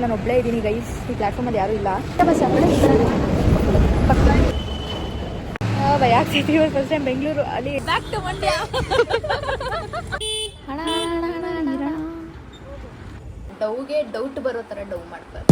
ನಾನು ಒಬ್ಬಳೇ ಇದ್ದೀನಿ ಗೈಸ್, ಈ ಪ್ಲಾಟ್ಫಾರ್ಮಲ್ಲಿ ಯಾರೂ ಇಲ್ಲ. ಬಸ್ ಯಾಕೆ ಸಿಟಿ ಫಸ್ಟ್ ಟೈಮ್ ಬೆಂಗಳೂರು ಅಲ್ಲಿ ಬ್ಯಾಕ್ ಟು ಮಂಡ್ಯ. ಡೌಗೆ ಡೌಟ್ ಬರೋ ಥರ ಡೌ ಮಾಡ್ತಾರೆ.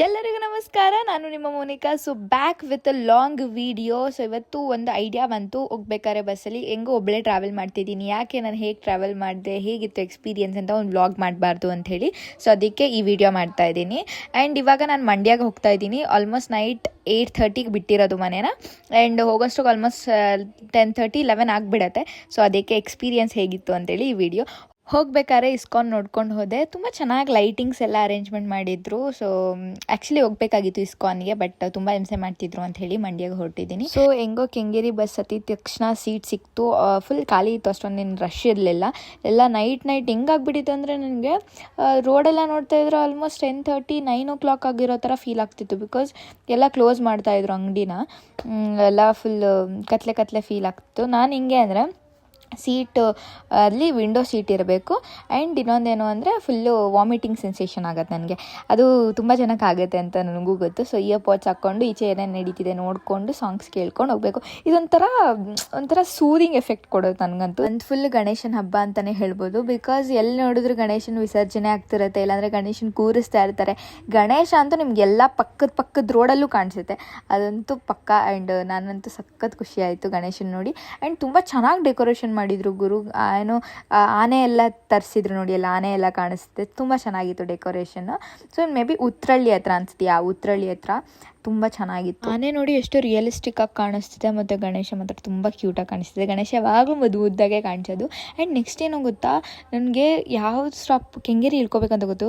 ಎಲ್ಲರಿಗೂ ನಮಸ್ಕಾರ, ನಾನು ನಿಮ್ಮ Monika. So back with a long video. So ಇವತ್ತು ಒಂದು ಐಡಿಯಾ ಬಂತು, ಹೋಗ್ಬೇಕಾದ್ರೆ ಬಸ್ಸಲ್ಲಿ ಹೆಂಗೋ ಒಬ್ಬಳೇ ಟ್ರಾವೆಲ್ ಮಾಡ್ತಿದ್ದೀನಿ, ಯಾಕೆ ನಾನು ಹೇಗೆ ಟ್ರಾವೆಲ್ ಮಾಡಿದೆ, ಹೇಗಿತ್ತು ಎಕ್ಸ್ಪೀರಿಯನ್ಸ್ ಅಂತ ಒಂದು ವ್ಲಾಗ್ ಮಾಡಬಾರ್ದು ಅಂತ ಹೇಳಿ ಸೊ ಅದಕ್ಕೆ ಈ ವಿಡಿಯೋ ಮಾಡ್ತಾ ಇದ್ದೀನಿ. ಆ್ಯಂಡ್ ಇವಾಗ ನಾನು ಮಂಡ್ಯಗೆ ಹೋಗ್ತಾ ಇದ್ದೀನಿ. ಆಲ್ಮೋಸ್ಟ್ ನೈಟ್ 8:30ಗೆ ಬಿಟ್ಟಿರೋದು ಮನೇನ, ಆ್ಯಂಡ್ ಹೋಗೋಷ್ಟಿಗೆ ಆಲ್ಮೋಸ್ಟ್ 10:30, 11 ಆಗಿಬಿಡತ್ತೆ. ಸೊ ಅದಕ್ಕೆ ಎಕ್ಸ್ಪೀರಿಯನ್ಸ್ ಹೇಗಿತ್ತು ಅಂತೇಳಿ ಈ ವಿಡಿಯೋ. ಹೋಗ್ಬೇಕಾದ್ರೆ ಇಸ್ಕಾನ್ ನೋಡ್ಕೊಂಡು ಹೋದೆ. ತುಂಬ ಚೆನ್ನಾಗಿ ಲೈಟಿಂಗ್ಸ್ ಎಲ್ಲ ಅರೇಂಜ್ಮೆಂಟ್ ಮಾಡಿದ್ರು. ಸೊ ಆ್ಯಕ್ಚುಲಿ ಹೋಗ್ಬೇಕಾಗಿತ್ತು ಇಸ್ಕಾನ್ಗೆ, ಬಟ್ ತುಂಬ ಹಿಂಸೆ ಮಾಡ್ತಿದ್ರು ಅಂತ ಹೇಳಿ ಮಂಡ್ಯಗೆ ಹೊರಟಿದ್ದೀನಿ. ಸೊ ಹೆಂಗೋ ಕೆಂಗೇರಿ ಬಸ್ ಹತ್ತಿದ ತಕ್ಷಣ ಸೀಟ್ ಸಿಕ್ತು. ಫುಲ್ ಖಾಲಿ ಇತ್ತು, ಅಷ್ಟೊಂದೇನು ರಶ್ ಇರಲಿಲ್ಲ. ಎಲ್ಲ ನೈಟ್ ಹೆಂಗಾಗ್ಬಿಟ್ಟಿತ್ತು ಅಂದರೆ ನನಗೆ ರೋಡೆಲ್ಲ ನೋಡ್ತಾ ಇದ್ರು ಆಲ್ಮೋಸ್ಟ್ 10:30, 9 ಆಗಿರೋ ಥರ ಫೀಲ್ ಆಗ್ತಿತ್ತು. ಬಿಕಾಸ್ ಎಲ್ಲ ಕ್ಲೋಸ್ ಮಾಡ್ತಾಯಿದ್ರು ಅಂಗಡಿನ, ಎಲ್ಲ ಫುಲ್ ಕತ್ಲೆ ಫೀಲ್ ಆಗ್ತಿತ್ತು. ನಾನು ಹಿಂಗೆ ಅಂದರೆ ಸೀಟು ಅಲ್ಲಿ ವಿಂಡೋ ಸೀಟ್ ಇರಬೇಕು. ಆ್ಯಂಡ್ ಇನ್ನೊಂದೇನು ಅಂದರೆ ಫುಲ್ಲು ವಾಮಿಟಿಂಗ್ ಸೆನ್ಸೇಷನ್ ಆಗುತ್ತೆ ನನಗೆ. ಅದು ತುಂಬ ಜನಕ್ಕೆ ಆಗುತ್ತೆ ಅಂತ ನನಗೂ ಗೊತ್ತು. ಸೊ ಇಯರ್ ಪಾಡ್ಸ್ ಹಾಕ್ಕೊಂಡು ಈಚೆ ಏನೇನು ನಡೀತಿದೆ ನೋಡಿಕೊಂಡು ಸಾಂಗ್ಸ್ ಕೇಳ್ಕೊಂಡು ಹೋಗಬೇಕು. ಒಂಥರ ಸೂದಿಂಗ್ ಎಫೆಕ್ಟ್ ಕೊಡೋದು ನನಗಂತೂ. ಒಂದು ಫುಲ್ ಗಣೇಶನ ಹಬ್ಬ ಅಂತಲೇ ಹೇಳ್ಬೋದು. ಬಿಕಾಸ್ ಎಲ್ಲಿ ನೋಡಿದ್ರು ಗಣೇಶನ ವಿಸರ್ಜನೆ ಆಗ್ತಿರುತ್ತೆ, ಇಲ್ಲಾಂದರೆ ಗಣೇಶನ ಕೂರಿಸ್ತಾ ಇರ್ತಾರೆ. ಗಣೇಶ ಅಂತೂ ನಿಮಗೆಲ್ಲ ಪಕ್ಕದ ರೋಡಲ್ಲೂ ಕಾಣಿಸುತ್ತೆ, ಅದಂತೂ ಪಕ್ಕ. ಆ್ಯಂಡ್ ನಾನಂತೂ ಸಖತ್ ಖುಷಿ ಆಯಿತು ಗಣೇಶನ ನೋಡಿ. ಆ್ಯಂಡ್ ತುಂಬ ಚೆನ್ನಾಗಿ ಡೆಕೋರೇಷನ್ ಮಾಡಿದ್ರು ಗುರು. ಏನು ಆನೆ ಎಲ್ಲ ತರಿಸಿದ್ರು ನೋಡಿ, ಎಲ್ಲ ಆನೆ ಎಲ್ಲ ಕಾಣಿಸುತ್ತೆ. ತುಂಬ ಚೆನ್ನಾಗಿತ್ತು decoration. So may be Uttarahalli ಹತ್ರ ಅನ್ಸುತ್ತೆ, ಉತ್ರಳ್ಳಿ ಹತ್ರ ತುಂಬ ಚೆನ್ನಾಗಿತ್ತು. ಆನೆ ನೋಡಿ ಎಷ್ಟು ರಿಯಲಿಸ್ಟಿಕ್ ಆಗಿ ಕಾಣಿಸ್ತಿದೆ, ಮತ್ತು ಗಣೇಶ ಮಾತ್ರ ತುಂಬ ಕ್ಯೂಟಾಗಿ ಕಾಣಿಸ್ತಿದೆ. ಗಣೇಶ ಯಾವಾಗಲೂ ಮುದ್ದಾಗೆ ಕಾಣಿಸೋದು. ಆ್ಯಂಡ್ ನೆಕ್ಸ್ಟ್ ಏನೋ ಗೊತ್ತಾ, ನನಗೆ ಯಾವ ಸ್ಟಾಪ್ ಕೆಂಗೇರಿ ಇಳ್ಕೊಬೇಕಂತ ಗೊತ್ತು,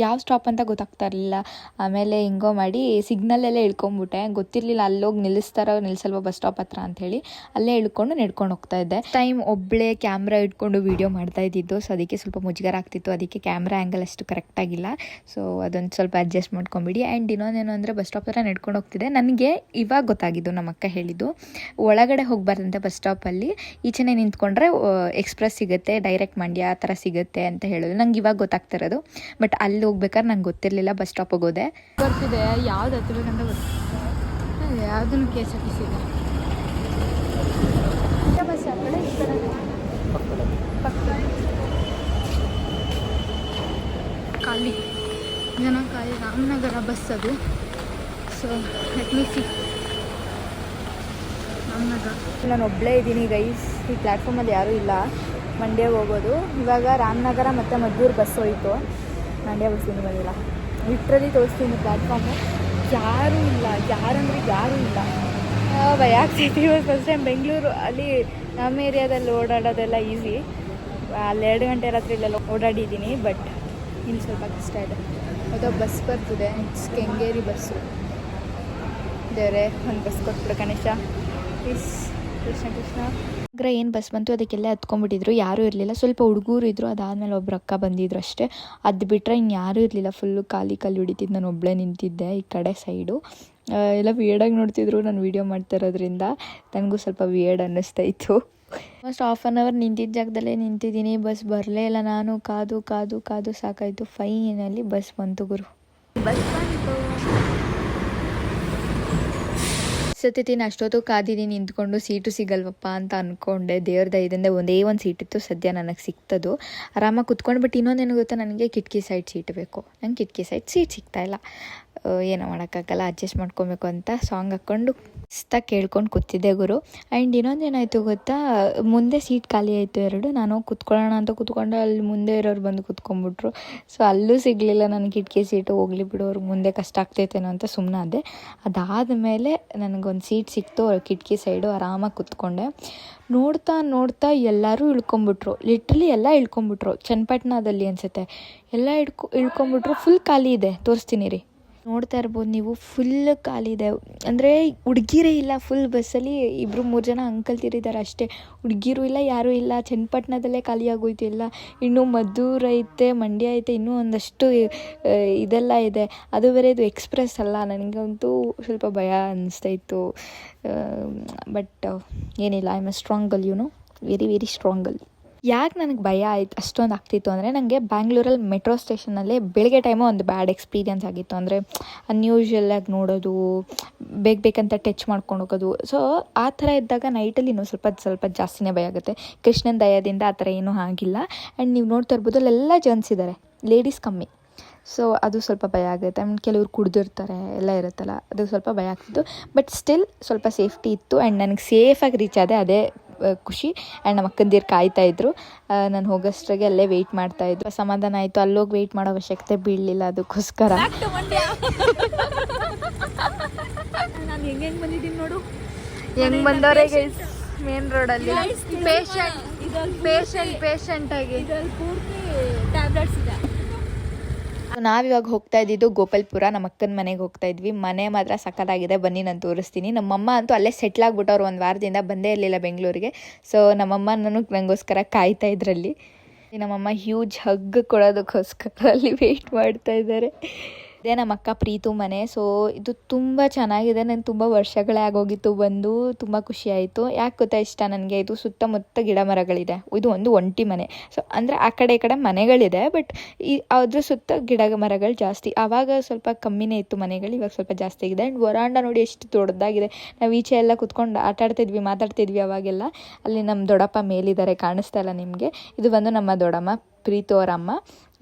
ಯಾವ ಸ್ಟಾಪ್ ಅಂತ ಗೊತ್ತಾಗ್ತಾ ಇರಲಿಲ್ಲ. ಆಮೇಲೆ ಹಿಂಗೋ ಮಾಡಿ ಸಿಗ್ನಲ್ಲೆಲ್ಲ ಇಳ್ಕೊಂಬಿಟ್ಟೆ, ಗೊತ್ತಿರಲಿಲ್ಲ ಅಲ್ಲೋಗಿ ನಿಲ್ಲಿಸಲ್ವ ಬಸ್ ಸ್ಟಾಪ್ ಹತ್ರ ಅಂಥೇಳಿ. ಅಲ್ಲೇ ಇಳ್ಕೊಂಡು ನಡ್ಕೊಂಡು ಹೋಗ್ತಾ ಇದ್ದೆ. ಟೈಮ್ ಒಬ್ಬಳೇ ಕ್ಯಾಮ್ರಾ ಇಟ್ಕೊಂಡು ವೀಡಿಯೋ ಮಾಡ್ತಾ ಇದ್ದಿದ್ದು. ಸೊ ಅದಕ್ಕೆ ಸ್ವಲ್ಪ ಮುಜುಗರ ಆಗ್ತಿತ್ತು, ಅದಕ್ಕೆ ಕ್ಯಾಮ್ರಾ ಆ್ಯಂಗಲ್ ಅಷ್ಟು ಕರೆಕ್ಟಾಗಿಲ್ಲ. ಸೊ ಅದೊಂದು ಸ್ವಲ್ಪ ಅಡ್ಜಸ್ಟ್ ಮಾಡ್ಕೊಂಬಿಡಿ. ಆ್ಯಂಡ್ ಇನ್ನೊಂದೇನು ಅಂದರೆ ಬಸ್ ಸ್ಟಾಪ್ ಹತ್ರ ನಡ್ಕೊಂಡು ಹೋಗ್ತಿದ್ದೆ. ನನಗೆ ಇವಾಗ ಗೊತ್ತಾಗಿದ್ದು, ನಮ್ಮ ಅಕ್ಕ ಹೇಳಿದ್ದು, ಒಳಗಡೆ ಹೋಗಬಾರ್ದಂತೆ ಬಸ್ ಸ್ಟಾಪಲ್ಲಿ, ಈಚೆನೇ ನಿಂತ್ಕೊಂಡ್ರೆ ಎಕ್ಸ್ಪ್ರೆಸ್ ಸಿಗುತ್ತೆ, ಡೈರೆಕ್ಟ್ ಮಂಡ್ಯ ಆ ಥರ ಸಿಗುತ್ತೆ ಅಂತ ಹೇಳೋದು. ನಂಗೆ ಇವಾಗ ಗೊತ್ತಾಗ್ತಿರೋದು. ಬಟ್ ಅಲ್ಲಿ ಹೋಗ್ಬೇಕಾದ್ರೆ ನಂಗೆ ಗೊತ್ತಿರಲಿಲ್ಲ, ಬಸ್ ಸ್ಟಾಪ್ ಹೋಗೋದೆ. ಬರ್ತಿದೆ ಯಾವ್ದು ಹತ್ತಬೇಕಂತ ಗೊತ್ತಿಲ್ಲ, ಯಾವುದನ್ನು KSRTC ಇದೆ. ಬಸ್ ಆ ಕಡೆ ಈ ಕಡೆ ಖಾಲಿ ಜನ, ಖಾಲಿ ರಾಮನಗರ ಬಸ್ ಅದು. So let me see Ramanagara. ನಾನು ಒಬ್ಬಳೇ ಇದ್ದೀನಿ ಗೈಸ್, ಈ ಪ್ಲ್ಯಾಟ್ಫಾರ್ಮಲ್ಲಿ ಯಾರೂ ಇಲ್ಲ. ಮಂಡ್ಯಗೆ ಹೋಗೋದು ಇವಾಗ. ರಾಮನಗರ ಮತ್ತು ಮದ್ದೂರು ಬಸ್ ಹೋಯಿತು, ಮಂಡ್ಯ ಬಸ್ ಇನ್ನೂ ಬಂದಿಲ್ಲ. ಲಿಟ್ರಲಿ ತೋರಿಸ್ತೀನಿ ಪ್ಲ್ಯಾಟ್ಫಾರ್ಮು, ಯಾರೂ ಇಲ್ಲ. ಯಾರೂ ಇಲ್ಲ. ಯಾಕೆ ಸಿಟಿ ಫಸ್ಟ್ ಟೈಮ್ ಬೆಂಗಳೂರು ಅಲ್ಲಿ ನಮ್ಮ ಏರಿಯಾದಲ್ಲಿ ಓಡಾಡೋದೆಲ್ಲ ಈಸಿ. ಅಲ್ಲಿ 2 ಗಂಟೆ ರಾತ್ರಿ ಇಲ್ಲೆಲ್ಲ ಓಡಾಡಿದ್ದೀನಿ. ಬಟ್ ಇನ್ನು ಸ್ವಲ್ಪ ಕಷ್ಟ ಇದೆ. ಅದು ಬಸ್ ಬರ್ತಿದೆ, ಇಟ್ಸ್ ಕೆಂಗೇರಿ ಬಸ್ಸು. ದೇವರೇ, ಒಂದು ಬಸ್ ಕೊಟ್ಬಿಡು ಗಣೇಶ ಪ್ಲೀಸ್. ಕೃಷ್ಣ ಏನು ಬಸ್ ಬಂತು, ಅದಕ್ಕೆಲ್ಲ ಹತ್ಕೊಂಡ್ಬಿಟ್ಟಿದ್ರು, ಯಾರೂ ಇರಲಿಲ್ಲ. ಸ್ವಲ್ಪ ಹುಡುಗರು ಇದ್ದರು, ಅದಾದಮೇಲೆ ಒಬ್ರು ಅಕ್ಕ ಬಂದಿದ್ರು ಅಷ್ಟೇ. ಅದು ಬಿಟ್ಟರೆ ಇನ್ನು ಯಾರೂ ಇರಲಿಲ್ಲ. ಫುಲ್ಲು ಖಾಲಿ ಹೊಡಿತಿದ್ದು. ನಾನು ಒಬ್ಬಳೇ ನಿಂತಿದ್ದೆ ಈ ಕಡೆ ಸೈಡು. ಎಲ್ಲ ವಿಯರ್ಡಾಗಿ ನೋಡ್ತಿದ್ರು ನಾನು ವೀಡಿಯೋ ಮಾಡ್ತಾ ಇರೋದ್ರಿಂದ. ನನಗೂ ಸ್ವಲ್ಪ ವಿಯರ್ಡ್ ಅನ್ನಿಸ್ತಾ ಇತ್ತು. ಆಲ್ಮೋಸ್ಟ್ 1/2 ಅವರ್ ನಿಂತಿದ್ದ ಜಾಗದಲ್ಲೇ ನಿಂತಿದ್ದೀನಿ, ಬಸ್ ಬರಲೇ ಇಲ್ಲ. ನಾನು ಕಾದು ಸಾಕಾಯಿತು. ಫೈನಲ್ಲಿ ಬಸ್ ಬಂತು ಗುರು. ಬಸ್ ಬಂತು. ಸತ್ಯತೀನಿ ಅಷ್ಟೊತ್ತು ಕಾದಿದ್ದೀನಿ ನಿಂತ್ಕೊಂಡು, ಸೀಟು ಸಿಗಲ್ವಪ್ಪ ಅಂತ ಅಂದ್ಕೊಂಡೆ. ದೇವ್ರ ದಯದಿಂದ ಒಂದೇ ಒಂದು ಸೀಟ್ ಇತ್ತು, ಸದ್ಯ ನನಗೆ ಸಿಕ್ತದು. ಆರಾಮಾಗಿ ಕುತ್ಕೊಂಡು. ಬಟ್ ಇನ್ನೊಂದೇನು ಗೊತ್ತಾ, ನನಗೆ ಕಿಟಕಿ ಸೈಡ್ ಸೀಟ್ ಬೇಕು. ನಂಗೆ ಕಿಟಕಿ ಸೈಡ್ ಸೀಟ್ ಸಿಗ್ತಾಯಿಲ್ಲ. ಏನೋ ಮಾಡೋಕ್ಕಾಗಲ್ಲ, ಅಡ್ಜಸ್ಟ್ ಮಾಡ್ಕೊಬೇಕು ಅಂತ ಸಾಂಗ್ ಹಾಕ್ಕೊಂಡು ಕೇಳ್ಕೊಂಡು ಕೂತಿದ್ದೆ ಗುರು. ಆ್ಯಂಡ್ ಇನ್ನೊಂದೇನಾಯಿತು ಗೊತ್ತಾ, ಮುಂದೆ ಸೀಟ್ ಖಾಲಿ ಆಯಿತು 2. ನಾನು ಕೂತ್ಕೊಳ್ಳೋಣ ಅಂತ ಕೂತ್ಕೊಂಡೆ, ಅಲ್ಲಿ ಮುಂದೆ ಇರೋರು ಬಂದು ಕೂತ್ಕೊಂಡ್ಬಿಟ್ರು. ಸೊ ಅಲ್ಲೂ ಸಿಗಲಿಲ್ಲ ನನಗೆ ಕಿಟಕಿ ಸೀಟು. ಹೋಗ್ಲಿ ಬಿಡು, ಅವ್ರಿಗೆ ಮುಂದೆ ಕಷ್ಟ ಆಗ್ತೈತೇನೋ ಅಂತ ಸುಮ್ಮನಾದೆ. ಅದಾದಮೇಲೆ ನನಗೊಂದು ಸೀಟ್ ಸಿಕ್ತು ಕಿಟಕಿ ಸೈಡು. ಆರಾಮಾಗಿ ಕೂತ್ಕೊಂಡೆ. ನೋಡ್ತಾ ಎಲ್ಲರೂ ಇಳ್ಕೊಂಬಿಟ್ರು. ಲಿಟ್ರಲಿ ಎಲ್ಲ ಇಳ್ಕೊಂಬಿಟ್ರು. ಚನ್ನಪಟ್ಟಣದಲ್ಲಿ ಅನಿಸುತ್ತೆ, ಎಲ್ಲ ಇಳ್ಕೊಂಬಿಟ್ರು. ಫುಲ್ ಖಾಲಿ ಇದೆ, ತೋರಿಸ್ತೀನಿ ರೀ. ನೋಡ್ತಾ ಇರ್ಬೋದು ನೀವು, ಫುಲ್ ಖಾಲಿ ಇದೆ. ಅಂದರೆ ಹುಡುಗಿರೇ ಇಲ್ಲ ಫುಲ್ ಬಸ್ಸಲ್ಲಿ. 2-3 ಜನ ಅಂಕಲ್ ತಿರಿದ್ದಾರೆ ಅಷ್ಟೇ, ಹುಡುಗಿರು ಇಲ್ಲ, ಯಾರೂ ಇಲ್ಲ. ಚನ್ನಪಟ್ಟಣದಲ್ಲೇ ಖಾಲಿ ಆಗೋಯ್ತು ಎಲ್ಲ. ಇನ್ನೂ ಮದ್ದೂರು ಐತೆ, ಮಂಡ್ಯ ಐತೆ, ಇನ್ನೂ ಒಂದಷ್ಟು ಇದೆಲ್ಲ ಇದೆ. ಅದು ಬೇರೆ ಇದು ಎಕ್ಸ್ಪ್ರೆಸ್ ಅಲ್ಲ. ನನಗಂತೂ ಸ್ವಲ್ಪ ಭಯ ಅನ್ನಿಸ್ತಾಯಿತ್ತು. ಬಟ್ ಏನಿಲ್ಲ, I am A strong girl, very very strong girl. ಯಾಕೆ ನನಗೆ ಭಯ ಆಯ್ತು ಅಷ್ಟೊಂದು ಆಗ್ತಿತ್ತು ಅಂದರೆ ನನಗೆ ಬ್ಯಾಂಗ್ಳೂರಲ್ಲಿ ಮೆಟ್ರೋ ಸ್ಟೇಷನಲ್ಲಿ ಬೆಳಗ್ಗೆ ಟೈಮು ಒಂದು ಬ್ಯಾಡ್ ಎಕ್ಸ್ಪೀರಿಯನ್ಸ್ ಆಗಿತ್ತು. ಅಂದರೆ ಅನ್ಯೂಶ್ವಲಾಗಿ ನೋಡೋದು, ಬೇಕಂತ ಟಚ್ ಮಾಡ್ಕೊಂಡು ಹೋಗೋದು. ಸೊ ಆ ಥರ ಇದ್ದಾಗ ನೈಟಲ್ಲಿ ಇನ್ನೂ ಸ್ವಲ್ಪ ಜಾಸ್ತಿನೇ ಭಯ ಆಗುತ್ತೆ. ಕೃಷ್ಣನ ದಯದಿಂದ ಆ ಥರ ಏನೂ ಆಗಿಲ್ಲ. ಆ್ಯಂಡ್ ನೀವು ನೋಡ್ತಾ ಇರ್ಬೋದು ಅಲ್ಲೆಲ್ಲ ಜೆಂಟ್ಸ್ ಇದ್ದಾರೆ, ಲೇಡೀಸ್ ಕಮ್ಮಿ. ಸೊ ಅದು ಸ್ವಲ್ಪ ಭಯ ಆಗುತ್ತೆ. ಆ್ಯಂಡ್ ಕೆಲವ್ರು ಕುಡ್ದಿರ್ತಾರೆ ಎಲ್ಲ ಇರುತ್ತಲ್ಲ, ಅದು ಸ್ವಲ್ಪ ಭಯ ಆಗ್ತಿತ್ತು. ಬಟ್ ಸ್ಟಿಲ್ ಸ್ವಲ್ಪ ಸೇಫ್ಟಿ ಇತ್ತು ಆ್ಯಂಡ್ ನನಗೆ ಸೇಫಾಗಿ ರೀಚ್ ಆದೆ, ಅದೇ ಖುಷಿ. ಆ್ಯಂಡ್ ನಮ್ಮ ಅಕ್ಕಂದಿರು ಕಾಯ್ತಾಯಿದ್ರು, ನಾನು ಹೋಗೋಷ್ಟ್ರಾಗೆ ಅಲ್ಲೇ ವೆಯ್ಟ್ ಮಾಡ್ತಾಯಿದ್ರು. ಸಮಾಧಾನ ಆಯಿತು, ಅಲ್ಲೋಗಿ ವೆಯ್ಟ್ ಮಾಡೋ ಅವಶ್ಯಕತೆ ಬೀಳಲಿಲ್ಲ ಅದಕ್ಕೋಸ್ಕರ. ನಾನು ಹೆಂಗೆ ಬಂದಿದ್ದೀನಿ ನೋಡು, ಹೆಂಗೆ ಬಂದವ್ರೆ ಗೈಸ್ ಮೇನ್ ರೋಡಲ್ಲಿ ಪೇಷಂಟ್ ಆಗಿ. ಇದರಲ್ಲಿ ಪೂರ್ತಿ ಟ್ಯಾಬ್ಲೆಟ್ಸ್ ಇದೆ. ನಾವಿವಾಗ ಹೋಗ್ತಾ ಇದ್ದಿದ್ದು ಗೋಪಾಲ್ಪುರ, ನಮ್ಮ ಅಕ್ಕನ ಮನೆಗೆ ಹೋಗ್ತಾ ಇದ್ವಿ. ಮನೆ ಮಾತ್ರ ಸಖತ್ತಾಗಿದೆ, ಬನ್ನಿ ನಾನು ತೋರಿಸ್ತೀನಿ. ನಮ್ಮಮ್ಮ ಅಂತೂ ಅಲ್ಲೇ ಸೆಟ್ಲ್ ಆಗ್ಬಿಟ್ಟವ್ರು, ಒಂದು ವಾರದಿಂದ ಬಂದೇ ಇರಲಿಲ್ಲ ಬೆಂಗಳೂರಿಗೆ. ಸೊ ನಮ್ಮಮ್ಮ ನನಗೋಸ್ಕರ ಕಾಯ್ತಾ ಇದ್ರಲ್ಲಿ. ನಮ್ಮಮ್ಮ ಹ್ಯೂಜ್ ಹಗ್ ಕೊಡೋದಕ್ಕೋಸ್ಕರ ಅಲ್ಲಿ ವೆಯ್ಟ್ ಮಾಡ್ತಾ ಇದ್ದಾರೆ. ಇದೇ ನಮ್ಮ ಅಕ್ಕ ಪ್ರೀತು ಮನೆ. ಸೊ ಇದು ತುಂಬ ಚೆನ್ನಾಗಿದೆ, ನನಗೆ ತುಂಬ ವರ್ಷಗಳೇ ಆಗೋಗಿತ್ತು ಬಂದು, ತುಂಬ ಖುಷಿ ಆಯಿತು. ಯಾಕೆ ಗೊತ್ತಾ ಇಷ್ಟ ನನಗೆ, ಇದು ಸುತ್ತಮುತ್ತ ಗಿಡ ಮರಗಳಿದೆ. ಇದು ಒಂದು ಒಂಟಿ ಮನೆ. ಸೊ ಅಂದರೆ ಆ ಕಡೆ ಈ ಕಡೆ ಮನೆಗಳಿದೆ, ಬಟ್ ಅದ್ರ ಸುತ್ತ ಗಿಡ ಮರಗಳು ಜಾಸ್ತಿ. ಆವಾಗ ಸ್ವಲ್ಪ ಕಮ್ಮಿನೇ ಇತ್ತು ಮನೆಗಳು, ಇವಾಗ ಸ್ವಲ್ಪ ಜಾಸ್ತಿ ಆಗಿದೆ. ಆ್ಯಂಡ್ ವರಾಂಡ ನೋಡಿ ಎಷ್ಟು ದೊಡ್ಡದಾಗಿದೆ. ನಾವು ಈಚೆ ಎಲ್ಲ ಕುತ್ಕೊಂಡು ಆಟಾಡ್ತಿದ್ವಿ, ಮಾತಾಡ್ತಿದ್ವಿ ಅವಾಗೆಲ್ಲ. ಅಲ್ಲಿ ನಮ್ಮ ದೊಡ್ಡಪ್ಪ ಮೇಲಿದ್ದಾರೆ, ಕಾಣಿಸ್ತಾ ಇಲ್ಲ ನಿಮಗೆ. ಇದು ಬಂದು ನಮ್ಮ ದೊಡ್ಡಮ್ಮ ಪ್ರೀತು ಅವರ ಅಮ್ಮ.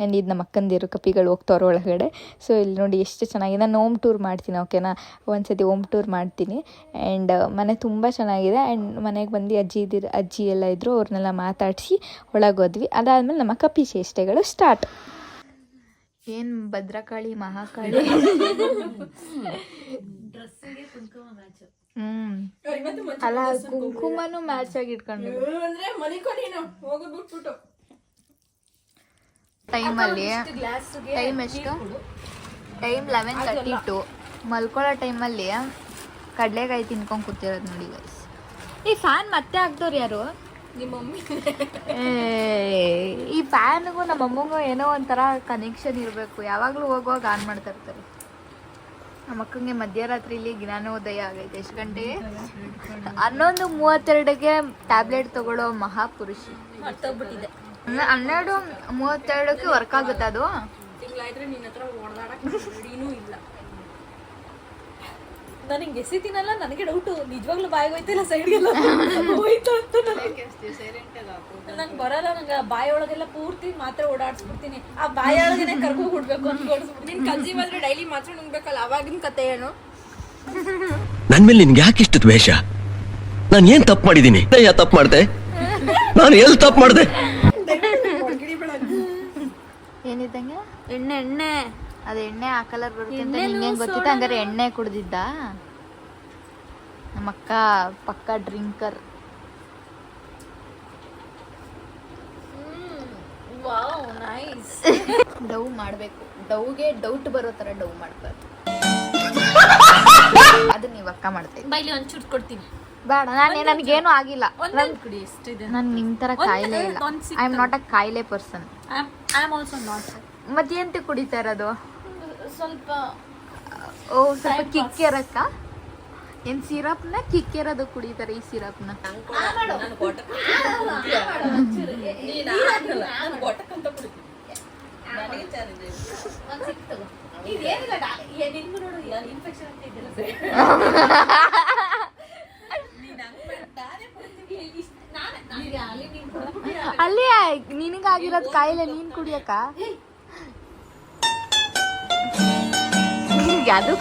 ಆ್ಯಂಡ್ ಇದು ನಮ್ಮ ಅಕ್ಕಂದಿರು ಕಪಿಗಳು ಹೋಗ್ತವ್ರು ಒಳಗಡೆ. ಸೊ ಇಲ್ಲಿ ನೋಡಿ ಎಷ್ಟು ಚೆನ್ನಾಗಿದೆ. ನಾನು ಹೋಮ್ ಟೂರ್ ಮಾಡ್ತೀನಿ, ಓಕೆನಾ, ಒಂದ್ಸತಿ ಹೋಮ್ ಟೂರ್ ಮಾಡ್ತೀನಿ. ಆ್ಯಂಡ್ ಮನೆ ತುಂಬ ಚೆನ್ನಾಗಿದೆ. ಆ್ಯಂಡ್ ಮನೆಗೆ ಬಂದು ಅಜ್ಜಿ ಎಲ್ಲ ಇದ್ದರು, ಅವ್ರನ್ನೆಲ್ಲ ಮಾತಾಡಿಸಿ ಒಳಗೋದ್ವಿ. ಅದಾದಮೇಲೆ ನಮ್ಮ ಕಪಿ ಚೇಷ್ಟೆಗಳು ಸ್ಟಾರ್ಟ್. ಏನು ಭದ್ರಕಾಳಿ ಮಹಾಕಾಳಿ ಅಲ್ಲ, ಕುಂಕುಮನು ಮ್ಯಾಚ್ ಆಗಿ ಇಟ್ಕೊಂಡು ಟೈಮಲ್ಲಿ ಟೈಮ್ ಎಷ್ಟು, ಟೈಮ್ 11:32. ಮಲ್ಕೊಳ್ಳೋ ಟೈಮಲ್ಲಿ ಕಡಲೆಕಾಯಿ ತಿನ್ಕೊಂಡು ಕೂತಿರೋದು ನೋಡಿ ಗೈಸ್. ಈ ಫ್ಯಾನ್ ಮತ್ತೆ ಹಾಕ್ದವ್ರು ಯಾರು? ನಿಮ್ಮ ಮಮ್ಮಿ. ಈ ಫ್ಯಾನ್ಗೂ ನಮ್ಮ ಅಮ್ಮಗೂ ಏನೋ ಒಂಥರ ಕನೆಕ್ಷನ್ ಇರಬೇಕು. ಯಾವಾಗಲೂ ಹೋಗುವಾಗ ಆನ್ ಮಾಡ್ತಾ ಇರ್ತಾರೆ. ನಮ್ಮ ಅಕ್ಕಂಗೆ ಮಧ್ಯರಾತ್ರಿಲಿ ಜ್ಞಾನೋದಯ ಆಗೈತೆ. ಎಷ್ಟು ಗಂಟೆ? 11:32ಗೆ ಟ್ಯಾಬ್ಲೆಟ್ ತಗೊಳ್ಳೋ ಮಹಾಪುರುಷಿ. ಮರ್ತೋಗ್ಬಿಟ್ಟಿದೆ. 12:32ಕ್ಕೆ ವರ್ಕ್ ಆಗುತ್ತೆ ಅದು. ತಿಂಗಳಾಯ್ತು ನಿನ್ನ ಹತ್ರ ಓಡಾಡಕ್ಕೆ ರೆಡಿನೂ ಇಲ್ಲ. ನಾನು ಹಿಂಗೆ ಎಸಿತೀನಲ್ಲ, ನನಗೆ ಡೌಟು, ನಿಜವಾಗ್ಲೂ ಬಾಯಿಗೆ ಹೋಯ್ತಿಲ್ಲ, ಸೈಡ್ಗೆಲ್ಲ ಹೋಯ್ತು ಅಂತ. ನಂಗೆ ಬರಲ್ಲ, ನಂಗೆ ಬಾಯಿ ಒಳಗೆಲ್ಲ ಪೂರ್ತಿ ಮಾತ್ರ ಓಡಾಡ್ಸ್ಬಿಡ್ತೀನಿ. ಆ ಬಾಯಿ ಒಳಗೇನೆ ಕರ್ಕೊಂಡು ಬಿಡ್ಬೇಕು ಅನ್ಕೊಡ್ಸ್ಬಿಡ್ತೀನಿ. ನೀನು ಕನ್ಸೀವ್ ಆದ್ರೆ ಡೈಲಿ ಮಾತ್ರ ನುಂಗ್ಬೇಕಲ್ಲ, ಅವಾಗಿನ ಕತೆ ಏನು? ನನ್ ಮೇಲೆ ನಿನ್ಗೆ ಯಾಕೆ ಇಷ್ಟು ದ್ವೇಷ? ನಾನು ಏನ್ ತಪ್ಪು ಮಾಡಿದ್ದೀನಿ? ತಪ್ಪು ಮಾಡ್ದೆ? ನಾನು ಎಲ್ಲಿ ತಪ್ಪು ಮಾಡ್ದೆ? ಏನಿದ್ದಂಗೆ ಎಣ್ಣೆ ಅದು ಎಣ್ಣೆ ಆ ಕಲರ್ ಬರುತ್ತೆ ಅಂತ ನಿಂಗೆ ಗೊತ್ತಿತ್ತು? ಹಂಗಾರೆ ಎಣ್ಣೆ ಕುಡ್ದಿದ್ದ ನಮ್ಮ ಅಕ್ಕ ಪಕ್ಕ ಡ್ರಿಂಕರ್. Wow nice. ಡವ್ ಮಾಡಬೇಕು, ಡವ್ಗೆ ಡೌಟ್ ಬರೋ ಥರ ಡವ್ ಮಾಡಬಾರ್ದು. ಅದು ನೀವು ಅಕ್ಕ ಮಾಡ್ತೀವಿ. ಬೈಲಿ ಒಂಚೂರು ಕೊಡ್ತೀನಿ. ಬೇಡ, ನನಗೇನು ಆಗಿಲ್ಲ. ನಾನು ನಿಮ್ಮ ಥರ ಕಾಯಿಲೆ ಇಲ್ಲ. ಐ ಆಮ್ ನಾಟ್ ಅ ಕಾಯಿಲೆ person. I am also not. ಮತ್ತೆ ಎಂತ ಕುಡಿತಾ ಇರೋದು? ಸ್ವಲ್ಪ ಸ್ವಲ್ಪ ಕಿಕ್ಕಿರಕ್ಕ. ಏನು ಸಿರಪ್ನ ಕಿಕ್ಕಿರೋದು ಕುಡಿತಾರೆ ಈ ಸಿರಪ್ನ. ಅಲ್ಲಿ ನಿನಗಾಗಿರೋದು ಕಾಯಿಲೆ ನೀನ್ ಕುಡಿಯಕ್ಕ. ಅದು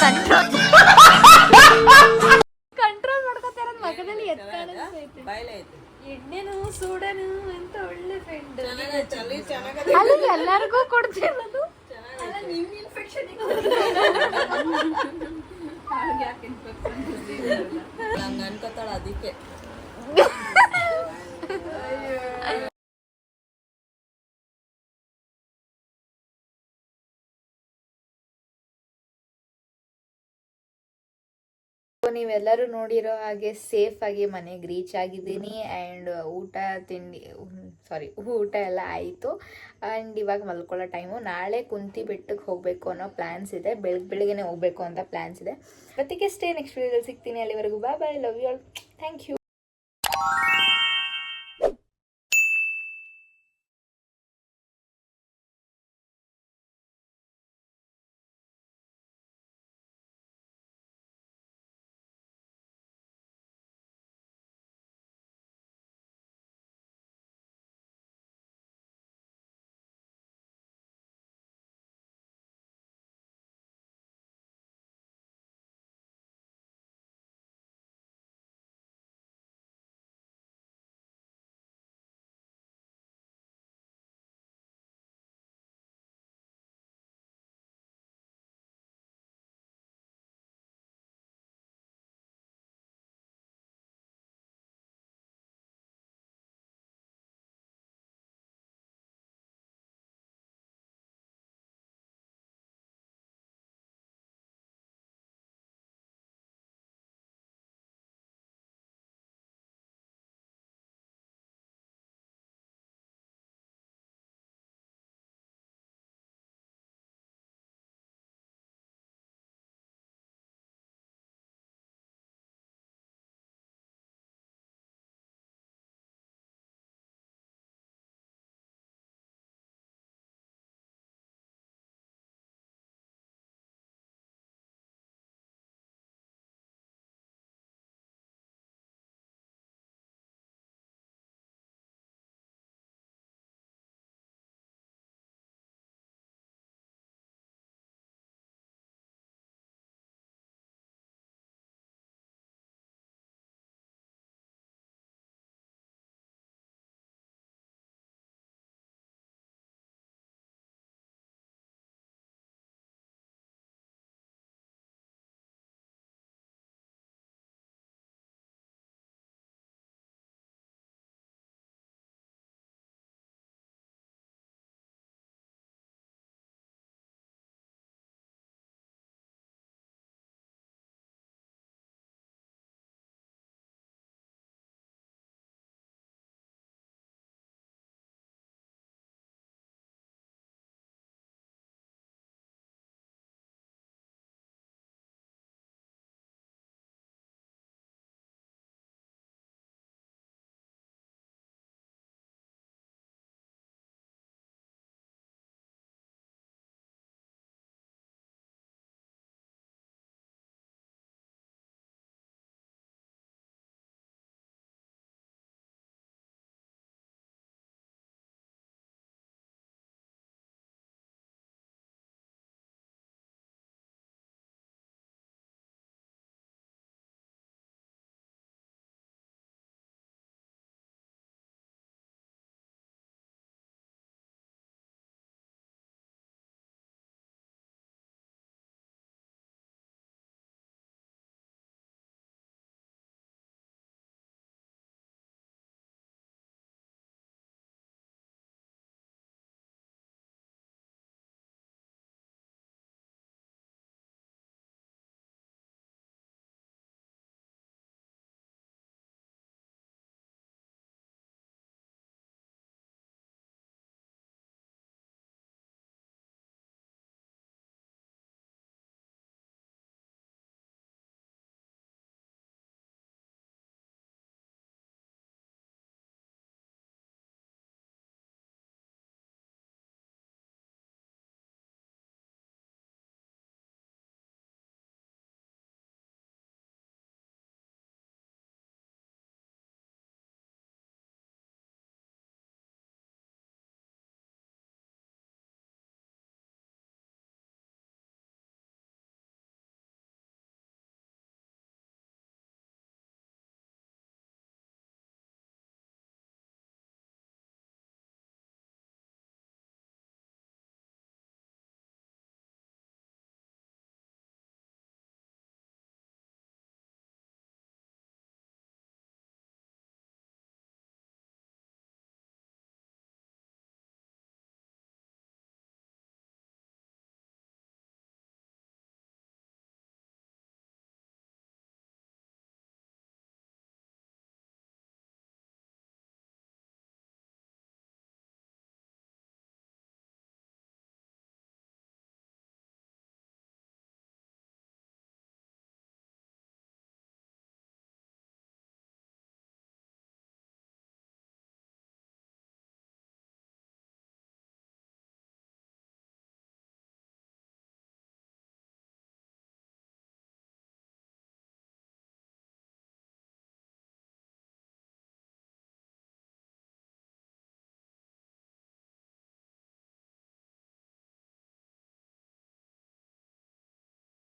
ಕಂಟ್ರೋಲ್ ಮಾಡ್ಕೊತಾ ಇರೋದು ಮಗದಲ್ಲಿ ಎಣ್ಣೆನು ಸೋಡನು ಅಂತ ಒಳ್ಳೆ ಫ್ರೆಂಡ್. ಅಲ್ಲಿ ಎಲ್ಲರಿಗೂ ಕೊಡ್ತಿರೋದು. ಅನ್ಕೋತಾಳ ಅದಕ್ಕೆ. ನೀವೆಲ್ಲರೂ ನೋಡಿರೋ ಹಾಗೆ ಸೇಫ್ ಆಗಿ ಮನೆಗೆ ರೀಚ್ ಆಗಿದ್ದೀನಿ. ಆ್ಯಂಡ್ ಊಟ ಎಲ್ಲ ಆಯಿತು. ಆ್ಯಂಡ್ ಇವಾಗ ಮಲ್ಕೊಳ್ಳೋ ಟೈಮು. ನಾಳೆ ಕುಂತಿ ಬೆಟ್ಟಕ್ಕೆ ಹೋಗಬೇಕು ಅನ್ನೋ ಪ್ಲ್ಯಾನ್ಸ್ ಇದೆ. ಬೆಳಗ್ಗೆನೇ ಹೋಗಬೇಕು ಅಂತ ಪ್ಲ್ಯಾನ್ಸ್ ಇದೆ. ಜೊತೆಗೆ ನೆಕ್ಸ್ಟ್ ವೀಡಿಯೋದಲ್ಲಿ ಸಿಗ್ತೀನಿ. ಅಲ್ಲಿವರೆಗೂ bye bye, love you all, thank you.